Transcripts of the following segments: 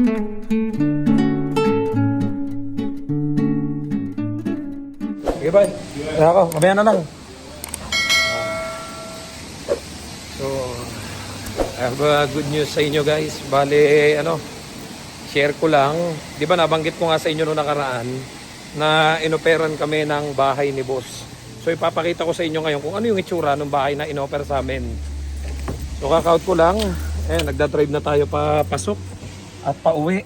Okay, bye. Kaya ako, mamaya na lang. So, I have good news sa inyo guys. Bale, share ko lang. Di ba nabanggit ko nga sa inyo noong nakaraan na inoperan kami ng bahay ni boss. So, ipapakita ko sa inyo ngayon kung ano yung itsura ng bahay na inoper sa amin. So, kaka-out ko lang. Nagda-drive na tayo papasok at pauwi.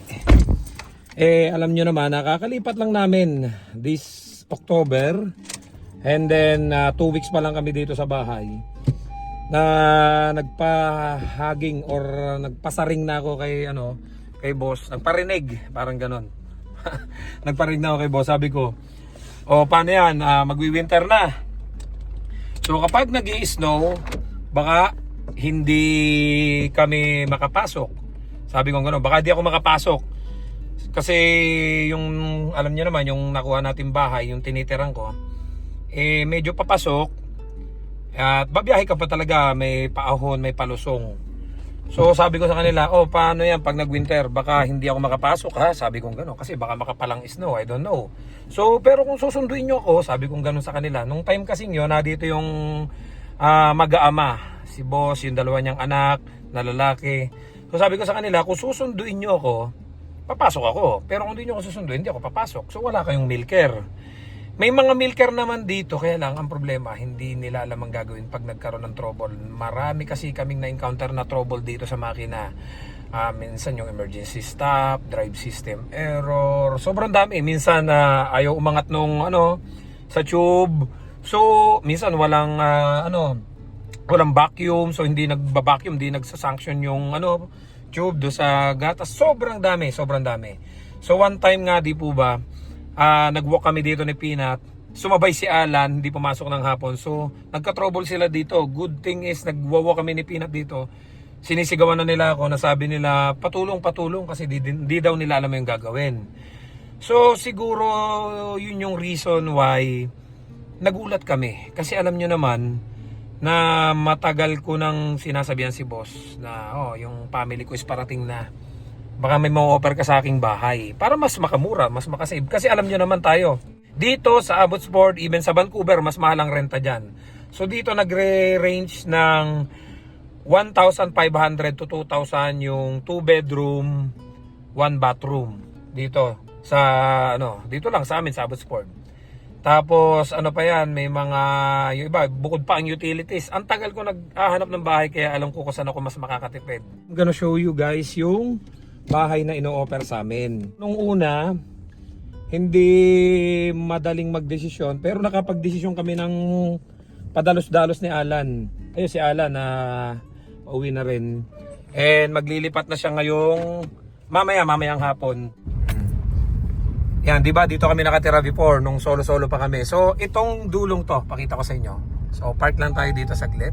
Alam nyo naman, nakakalipat lang namin this October. And then 2 weeks pa lang kami dito sa bahay na nagpahaging or nagpasaring na ako kay boss. Nagparinig, parang ganon. Nagparinig na ako kay boss. Sabi ko, paano yan? Magwi-winter na. So kapag nag-i-snow, baka hindi kami makapasok. Sabi ko gano'n, baka di ako makapasok. Kasi yung, alam niyo naman, yung nakuha natin bahay, yung tinitiran ko, medyo papasok. At babiyahe ka pa talaga, may paahon, may palusong. So sabi ko sa kanila, paano yan pag nag-winter? Baka hindi ako makapasok ha? Sabi ko gano'n, kasi baka makapalang snow, I don't know. So pero kung susunduin nyo ako, sabi ko gano'n sa kanila. Nung time kasing yun, dito yung mag-aama, si boss, yung dalawa niyang anak na lalaki. So sabi ko sa kanila, kung susunduin nyo ako, papasok ako. Pero kung hindi nyo ako susunduin, hindi ako papasok. So wala kayong milker. May mga milker naman dito, kaya lang ang problema, hindi nila alam ang gagawin pag nagkaroon ng trouble. Marami kasi kaming na-encounter na trouble dito sa makina. Minsan yung emergency stop, drive system error, sobrang dami. Minsan ayaw umangat nung sa tube. So minsan walang walang vacuum, so hindi nagba-vacuum, hindi nagsa-sanction yung tube do sa gatas. Sobrang dami. So one time nga, di po ba, nag-walk kami dito ni Peanut. Sumabay si Alan, hindi pumasok ng hapon. So nagka-trouble sila dito. Good thing is nag-walk kami ni Peanut dito. Sinisigawan na nila ako, nasabi nila patulong kasi di daw nila alam yung gagawin. So siguro yun yung reason why nagulat kami. Kasi alam nyo naman na matagal ko nang sinasabihan si boss na yung family ko is parating na, baka may ma-offer ka sa aking bahay para mas makamura, mas makasave. Kasi alam nyo naman tayo, dito sa Abbotsford, even sa Vancouver, mas mahal ang renta dyan. So dito nagre-range ng 1,500 to 2,000 yung 2 bedroom 1 bathroom dito sa dito lang sa amin sa Abbotsford. Tapos pa yan, may mga yung iba, bukod pa ang utilities. Ang tagal ko naghahanap ng bahay, kaya alam ko kung saan ako mas makakatipid. I'm gonna show you guys yung bahay na ino-offer sa amin. Nung una, hindi madaling magdesisyon, pero nakapagdesisyon kami ng padalos-dalos ni Alan. Ayun si Alan na pauwi na rin. And maglilipat na siya ngayong mamayang hapon. Yan, di ba? Dito kami nakatira before nung solo-solo pa kami. So, itong dulong to, pakita ko sa inyo. So, park lang tayo dito saglit.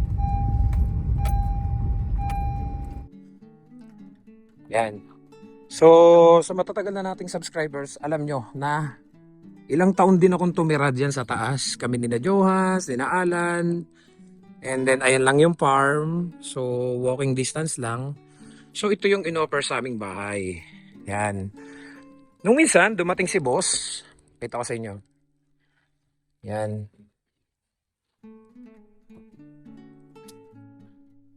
Yan. So, sa matatagal na nating subscribers, alam nyo na ilang taon din akong tumira dyan sa taas. Kami nina Johas, nina Alan. And then, ayan lang yung farm. So, walking distance lang. So, ito yung in-offer sa aming bahay. Yan. Nung minsan, dumating si boss. Kita ko sa inyo. Yan.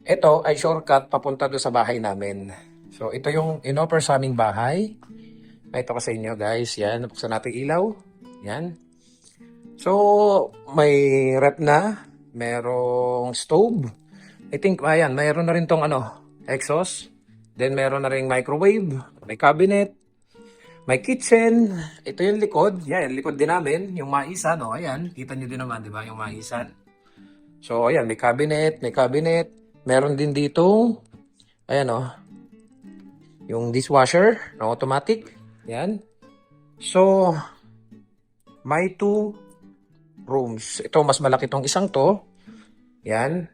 Ito ay shortcut papunta doon sa bahay namin. So, ito yung in-offer sa aming bahay. Ito ko sa inyo, guys. Yan. Napuksan natin ilaw. Yan. So, may rep na. Merong stove. I think, ayan, mayroon na rin tong exhaust. Then, meron na rin microwave. May cabinet. May kitchen. Ito yung likod. Yan, likod din namin. Yung maisan, ayan. Kita nyo din naman, di ba? Yung maisan. So, ayan, may cabinet. Meron din dito. Ayan, yung dishwasher na automatic. Yan. So, may 2 rooms. Ito, mas malaki tong isang to. Yan.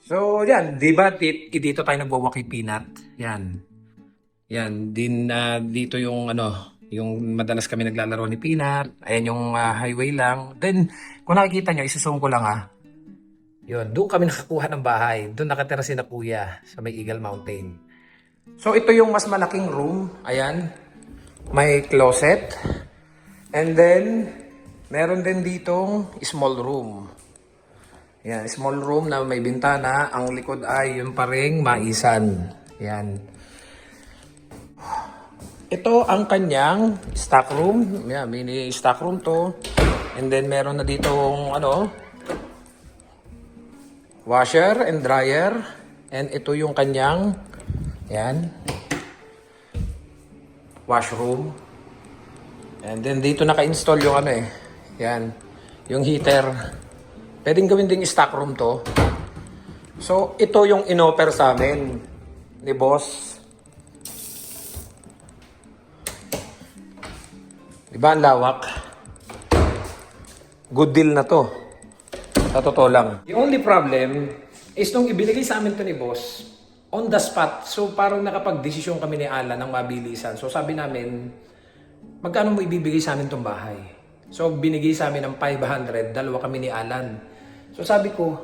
So, yan. Di ba, dito tayo nagwa-walk kay Peanut. Yan. Yan, din dito yung yung madalas kami naglalaro ni Peanut. Ayan yung highway lang. Then, kung nakikita nyo, isuzoom ko lang Yun, doon kami nakakuha ng bahay. Doon nakatira si na Kuya sa may Eagle Mountain. So ito yung mas malaking room. Ayan. May closet. And then, meron din ditong small room. Yan, small room na may bintana. Ang likod ay yung paring maisan. Yan. Ito ang kanyang stock room. Yan, mini stock room to. And then meron na ditong washer and dryer. And ito yung kanyang yan, washroom. And then dito naka-install yung yan, yung heater. Pwedeng gawin ding stock room to. So, ito yung inoffer sa amin ni boss. Diba ang lawak? Good deal na to. Sa totoo lang. The only problem is nung ibinigay sa amin to ni boss, on the spot. So, parang nakapag-desisyon kami ni Alan ng mabilisan. So, sabi namin, magkano mo ibibigay sa amin tong bahay? So, binigay sa amin ng 500. Dalawa kami ni Alan. So, sabi ko,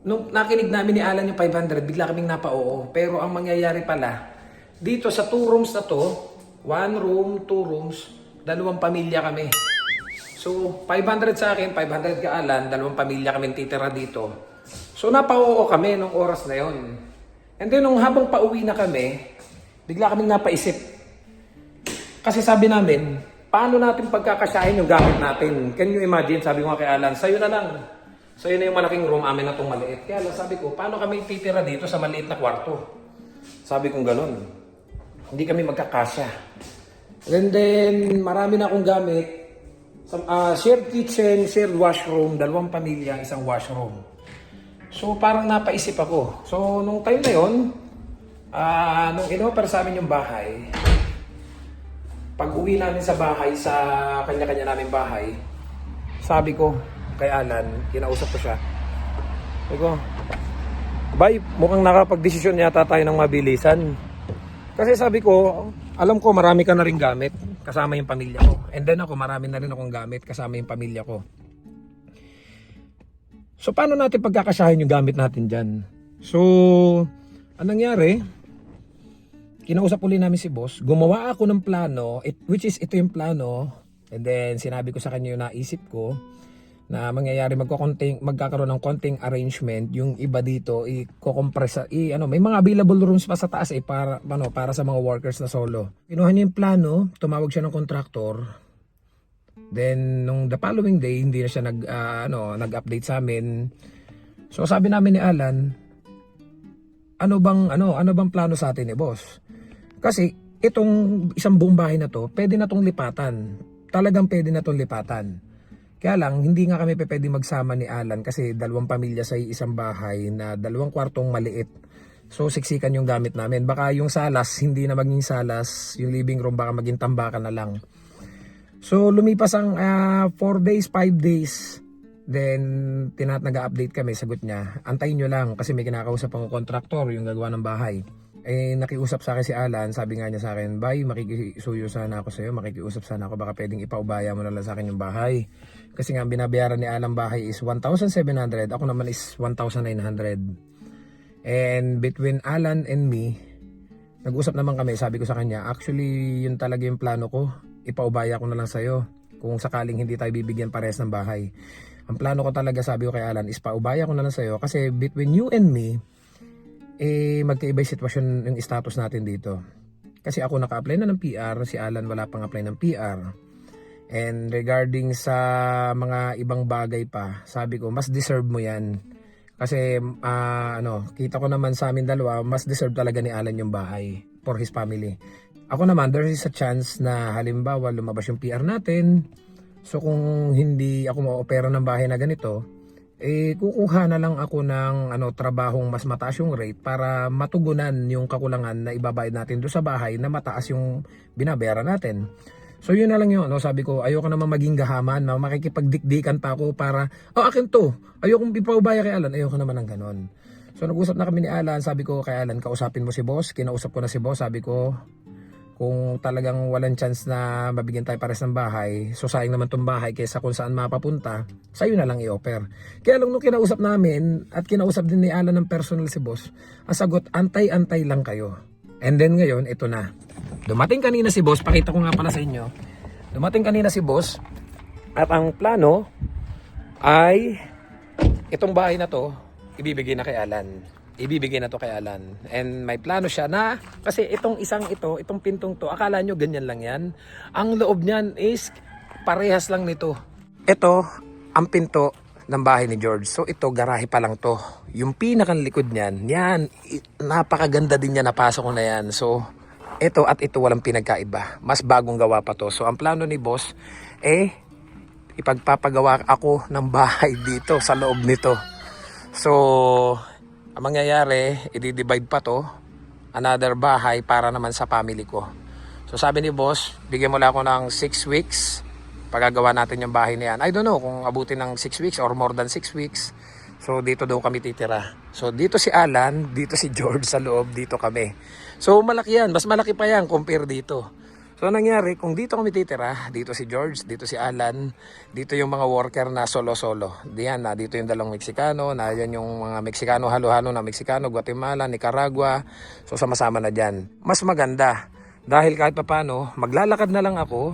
nung nakinig namin ni Alan yung 500, bigla kaming napa-oo. Pero ang mangyayari pala, dito sa 2 rooms na to, 1 room, 2 rooms, 2 pamilya kami. So, 500 sa akin, 500 ka Alan, 2 pamilya kami titira dito. So, napa-oo kami nung oras na yon. And then, nung habang pauwi na kami, bigla kaming napaisip. Kasi sabi namin, paano natin pagkakasyahin yung gamit natin? Can you imagine? Sabi ko nga kay Alan, sa'yo na lang. Sa'yo na yung malaking room, amin na itong maliit. Kaya lang sabi ko, paano kami titira dito sa maliit na kwarto? Sabi kong ganun. Hindi kami magkakasya. And then, marami na akong gamit. Shared kitchen, shared washroom, 2 pamilya, 1 washroom. So, parang napaisip ako. So, nung time na yun, nung in-offer sa amin yung bahay, pag uwi namin sa bahay, sa kanya-kanya namin bahay, sabi ko kay Alan, kinausap ko siya. Sabi ko, Bay, mukhang nakapag-desisyon yata tayo ng mabilisan. Kasi sabi ko, alam ko marami ka na rin gamit kasama yung pamilya ko. And then ako, marami na rin akong gamit kasama yung pamilya ko. So, paano natin pagkakasyahin yung gamit natin dyan? So, anong nangyari? Kinausap ulit namin si boss, gumawa ako ng plano, which is ito yung plano, and then sinabi ko sa kanya yung naisip ko, na mangyayari magkakaroon ng konting arrangement, yung iba dito, i-compress, may mga available rooms pa sa taas para sa mga workers na solo. Kinuha niya yung plano, tumawag siya ng contractor, then nung the following day, hindi na siya nag-update sa amin. So sabi namin ni Alan, ano bang plano sa atin ni boss? Kasi itong isang buong bahay na to, pwede na tong lipatan. Talagang pwede na tong lipatan. Kaya lang, hindi nga kami pwede magsama ni Alan kasi 2 pamilya sa isang bahay na 2 kwartong maliit. So siksikan yung gamit namin. Baka yung salas, hindi na maging salas. Yung living room baka maging tambakan na lang. So lumipas ang 4 days, 5 days. Then nag-update kami, sagot niya, antayin nyo lang kasi may kinakausap akong kontraktor yung gagawa ng bahay. Nakiusap sa akin si Alan, sabi nga niya sa akin, Bay, makikisuyo sana ako sa'yo, makikiusap sana ako, baka pwedeng ipaubaya mo na lang sa akin yung bahay. Kasi nga binabayaran ni Alan bahay is 1,700, ako naman is 1,900. And between Alan and me, nag-usap naman kami, sabi ko sa kanya, actually yun talaga yung plano ko, ipaubaya ko na lang sa'yo kung sakaling hindi tayo bibigyan parehas ng bahay. Ang plano ko talaga, sabi ko kay Alan, is paubaya ko na lang sa'yo kasi between you and me, magkaibay sitwasyon yung status natin dito. Kasi ako naka-apply na ng PR, si Alan wala pang apply ng PR. And regarding sa mga ibang bagay pa, sabi ko, mas deserve mo yan. Kasi, kita ko naman sa amin dalawa, mas deserve talaga ni Alan yung bahay for his family. Ako naman, there is a chance na halimbawa lumabas yung PR natin. So kung hindi ako ma-opera ng bahay na ganito, kukuha na lang ako ng trabahong mas mataas yung rate para matugunan yung kakulangan na ibabayad natin doon sa bahay na mataas yung binabayaran natin. So yun na lang yun, sabi ko, ayoko naman maging gahaman, makikipagdikdikan pa ako para, akin to, ayokong ipaubaya kay Alan, ayoko naman ng ganon. So nag-usap na kami ni Alan, sabi ko kay Alan, kausapin mo si boss, kinausap ko na si boss, sabi ko, kung talagang walang chance na mabigyan tayo pares ng bahay, so sayang naman tong bahay kaysa kung saan mapapunta, sa'yo na lang i-offer. Kaya lang nung kinausap namin, at kinausap din ni Alan ng personal si boss, ang sagot, antay-antay lang kayo. And then ngayon, ito na. Dumating kanina si boss, pakita ko nga pala sa inyo. Dumating kanina si boss at ang plano ay itong bahay na to, ibibigay na kay Alan. Ibibigay na to kay Alan. And may plano siya na, kasi itong itong pintong to, akala nyo ganyan lang yan. Ang loob niyan is parehas lang nito. Ito, ang pinto ng bahay ni George. So ito, garahe pa lang to. Yung pinakang likod niyan, yan, napakaganda din niya, napasok ko na yan. So, ito at ito walang pinagkaiba. Mas bagong gawa pa to. So ang plano ni boss ipagpapagawa ako ng bahay dito sa loob nito. So ang mangyayari, i-divide pa to, another bahay para naman sa family ko. So sabi ni boss, bigyan mo lang ako ng 6 weeks pagagawa natin yung bahay na yan. I don't know kung abutin ng 6 weeks or more than 6 weeks. So dito daw kami titira. So dito si Alan, dito si George sa loob, dito kami. So malaki yan, mas malaki pa yan compare dito. So nangyari, kung dito kami titira, dito si George, dito si Alan, dito yung mga worker na solo-solo. Diyan na, dito yung dalawang Meksikano, na yan yung mga Meksikano, halo-halo na Meksikano, Guatemala, Nicaragua. So sama-sama na dyan. Mas maganda, dahil kahit papano, maglalakad na lang ako.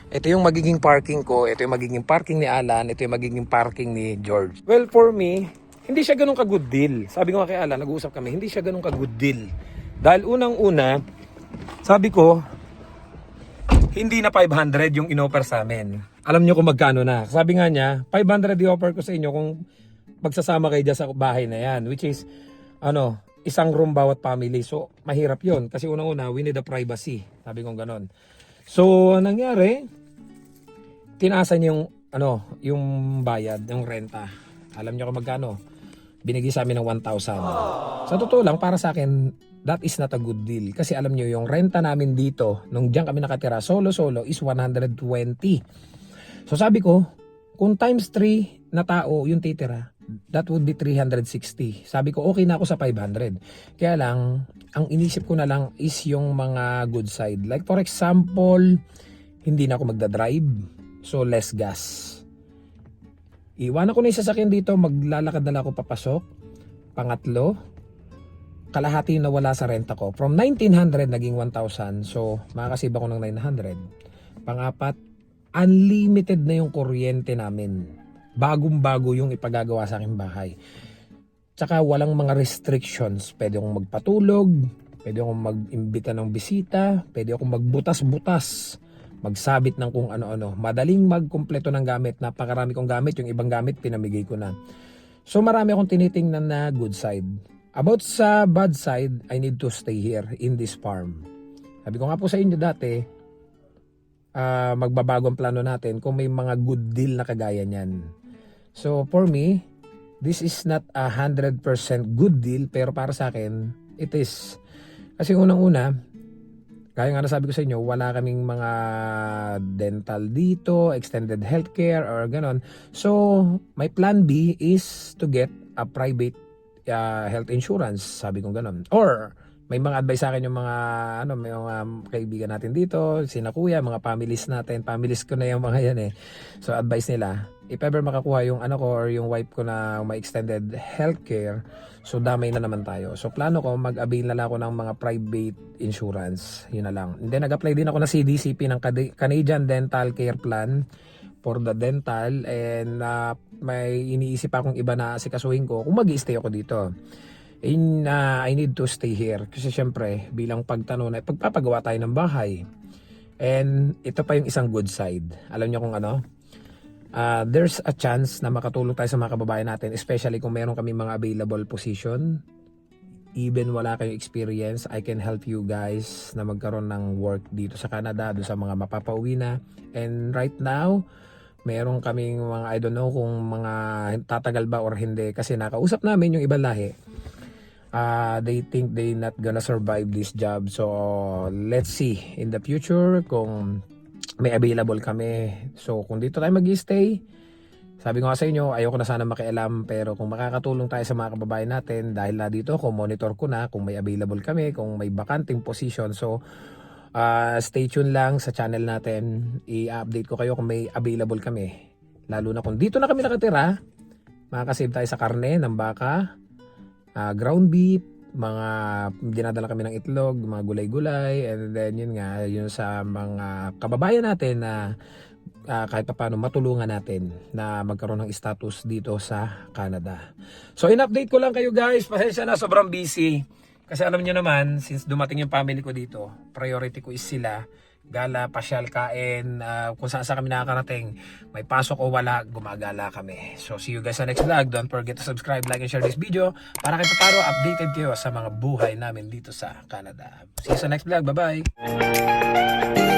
Ito yung magiging parking ko, ito yung magiging parking ni Alan, ito yung magiging parking ni George. Well, for me, hindi siya ganun ka good deal. Sabi ko nga kay Alan, nag-uusap kami, hindi siya ganun ka good deal. Dahil unang-una, sabi ko, hindi na 500 yung inoffer sa amin. Alam nyo kung magkano na. Sabi nga niya, 500 i-offer ko sa inyo kung magsasama kayo dyan sa bahay na yan. Which is, isang room bawat family. So, mahirap yon. Kasi unang-una, we need a privacy. Sabi kong ganon. So, nangyari, tinaasan yung yung bayad, yung renta. Alam niyo kung magkano? Binigay sa amin ng 1,000. Sa totoo lang, para sa akin, that is not a good deal. Kasi alam niyo, yung renta namin dito, nung diyan kami nakatira, solo-solo, is 120. So sabi ko, kung times 3 na tao yung titira, that would be 360. Sabi ko, okay na ako sa 500. Kaya lang, ang inisip ko na lang is yung mga good side. Like for example, hindi na ako magdadrive. So less gas. Iwanan ko na yung sasakyan dito, maglalakad na lang ako papasok. Pangatlo, kalahati na wala sa renta ko. From 1,900 naging 1,000. So makakasave ako ng 900. Pangapat, unlimited na yung kuryente namin. Bagong-bago yung ipagagawa sa aking bahay. Tsaka walang mga restrictions. Pwede akong magpatulog, pwede akong mag-imbita ng bisita, pwede akong magbutas-butas, magsabit ng kung ano-ano. Madaling magkumpleto ng gamit. Napakarami kong gamit. Yung ibang gamit, pinamigay ko na. So marami akong tinitingnan na good side. About sa bad side, I need to stay here in this farm. Sabi ko nga po sa inyo dati, magbabago ang plano natin kung may mga good deal na kagaya niyan. So for me, this is not 100% good deal, pero para sa akin, it is. Kasi unang-una, kaya nga nasabi ko sa inyo, wala kaming mga dental dito, extended healthcare or ganon. So, my plan B is to get a private health insurance, sabi kong ganon. Or, may mga advice sa akin yung mga, may mga kaibigan natin dito, sina kuya, mga families natin. Families ko na yung mga yan eh. So, advice nila, if ever makakuha yung ko or yung wife ko na may extended healthcare, so damay na naman tayo. So plano ko, mag-avail na lang ako ng mga private insurance. Yun na lang. And then nag-apply din ako ng CDCP ng Canadian Dental Care Plan for the dental. And may iniisip akong iba na asikasuhin ko kung mag-i-stay ako dito. And I need to stay here. Kasi syempre, bilang pagtanong na pagpapagawa tayo ng bahay. And ito pa yung isang good side. Alam niyo kung ano? There's a chance na makatulong tayo sa mga kababayan natin, especially kung meron kami mga available position. Even wala kayong experience, I can help you guys na magkaroon ng work dito sa Canada, doon sa mga mapapauwi na. And right now, meron kaming mga, I don't know kung mga tatagal ba or hindi, kasi nakausap namin yung ibang lahi. They think they not gonna survive this job. So let's see in the future kung may available kami. So kung dito tayo mag-stay, sabi ko nga sa inyo, ayoko na sana makialam, pero kung makakatulong tayo sa mga kababayan natin, dahil na dito ako, monitor ko na kung may available kami, kung may bakanting position. So stay tuned lang sa channel natin, i-update ko kayo kung may available kami. Lalo na kung dito na kami nakatira, makakasave tayo sa karne ng baka, ground beef, mga dinadala kami ng itlog, mga gulay-gulay, and then yun nga, yun sa mga kababayan natin na kahit pa paano matulungan natin na magkaroon ng status dito sa Canada. So in-update ko lang kayo guys, pasensya na sobrang busy. Kasi alam nyo naman, since dumating yung family ko dito, priority ko is sila. Gala, pasyal, kain, kung saan kami nakakarating, may pasok o wala, gumagala kami. So see you guys sa next vlog. Don't forget to subscribe, like, and share this video para kahit paano updated kayo sa mga buhay namin dito sa Canada. See you sa next vlog. Bye-bye!